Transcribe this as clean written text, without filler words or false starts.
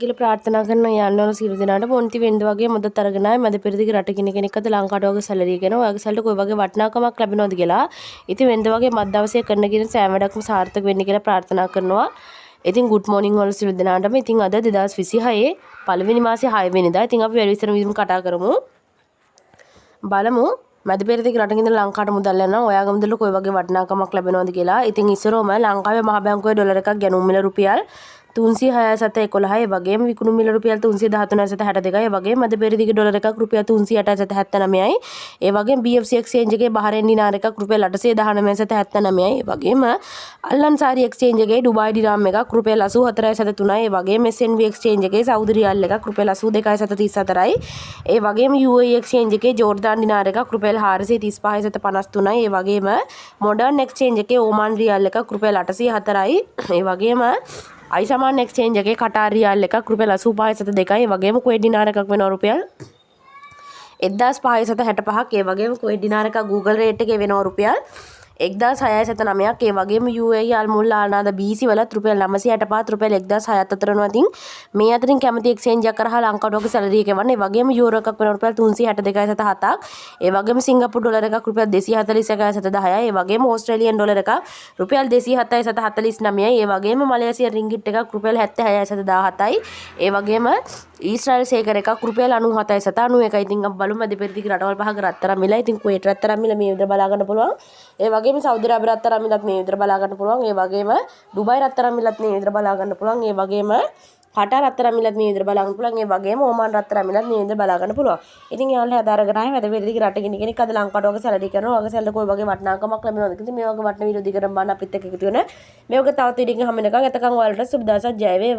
කියලා ප්‍රාර්ථනා කරන යන්නවල සියලු දෙනාට පොන්ති වෙන්ද වගේ මොදත් අරගෙන ආයි මැද පෙරදිග රට කෙනෙක් අද ලංකාවට වගේ සැලරි ගෙන ඔයගේ සැලට කොයි වගේ වටිනාකමක් ලැබෙනවද කියලා. ඉතින් වෙන්ද වගේ මත් දවසේ කරන කියන සෑම වැඩක්ම සාර්ථක වෙන්න කියලා ප්‍රාර්ථනා කරනවා. ඉතින් good morning වල සියලු දෙනාටම. ඉතින් අද 2026 පළවෙනි මාසේ 6 වෙනිදා. ඉතින් අපි වැඩි විස්තර විදිහට කතා කරමු. බලමු මැද පෙරදිග රටකින් ඉඳලා ලංකාවට මුදල් යනවා. ඔයාගේ මුදල කොයි වගේ වටිනාකමක් ලැබෙනවද කියලා. ඉතින් ඉස්සරෝම ලංකාවේ මහ බැංකුවේ ඩොලර් එකක් ගැනුම් මිල රුපියල් 306.11 වගේම විකුණු මිල රුපියල් 313.62 ඒ වගේම මැද පෙරදිග ඩොලර් එකක් රුපියල් 308.79යි ඒ වගේම BFC එක්ස්චේන්ජ් එකේ බහරේන් දිනාර එකක් රුපියල් 819.79යි ඒ වගේම අල්ලන්සාරි එක්ස්චේන්ජ් එකේ ඩුබායි දිරාම් එකක් රුපියල් 84.3යි ඒ වගේම SNB එක්ස්චේන්ජ් එකේ සෞදි රියාල් එකක් රුපියල් 82.34යි ඒ වගේම UAE එක්ස්චේන්ජ් එකේ ජෝර්දාන් දිනාර එකක් රුපියල් 435.53යි ඒ වගේම මොඩර්න් එක්ස්චේන්ජ් එකේ ඕමාන් රියාල් එකක් රුපියල් 804යි ඒ වගේම අයිසමාන් එක්ස්චේන්ජ් එකේ කටාර් රියාල් එකක් රුපියල් 85.2යි වගේම කුවේට් දිනාර එකක් වෙනවා රුපියල් 1565ක් ඒ වගේම කුවේට් දිනාර එකක් Google රේට් එකේ වෙනවා රුපියල් 1609ක් ඒ වගේම UAE අල්මුල් ආනාද BC වලත් රුපියල් 965ත් රුපියල් 1006ත් අතර වෙනවා. ඉතින් මේ අතරින් කැමති එක්ස්චේන්ජ් එකක් කරහා ලංකාවට වගේ සැලරි එක එවන්න. ඒ වගේම යුරෝ එකක් වෙනවා රුපියල් 362.7ක්. ඒ වගේම සිංගප්පූරු ඩොලර් එකක් රුපියල් 241.10යි. ඒ වගේම ඕස්ට්‍රේලියන් ඩොලර් එකක් රුපියල් 207.49යි. ඒ වගේම මලේසියන් රින්ගිට් එකක් රුපියල් 76.17යි. ඒ වගේම ඊශ්‍රායල් සේකර් එකක් රුපියල් 97.91යි. ඉතින් අපි බලමු මැද පෙරදිග රටවල් පහක රත්තරන් මිල. ඉතින් කුවේට් රත්තරන් මිල මේ විදිහට බලා ගන්න පුළුවන්. ඒ වගේම සෞදි අරාබිය රත්තරන් මිලත් මේ විදිහට බලා ගන්න පුළුවන්. ඒ වගේම ඩුබායි රත්තරන් මිලත් මේ විදිහට බලා ගන්න පුළුවන්. ඒ වගේම කටාර් රත්තරන් මිලත් මේ විදිහට බලා ගන්න පුළුවන්. ඒ වගේම ඕමාන් රත්තරන් මිලත් මේ විදිහට බලා ගන්න පුළුවන්. ඉතින් යාළුවා හදාරගෙන ආයේ මැද පෙරදිග රටකින් කෙනෙක් අද ලංකාවට වගේ සැලරි කරනවා. වගේ සැලරි කොයි වගේ වටිනාකමක් ලැබෙනවද? ඉතින් මේ වගේ වටින වීඩියෝ දිගටම බලන්න අපිත් එක්ක එකතු වෙන. මේ වගේ තවත් වීඩියෝ එකකින් හම්බ වෙනකන් එතකන් ඔයාලට සුබ දවසක් ජය වේවා.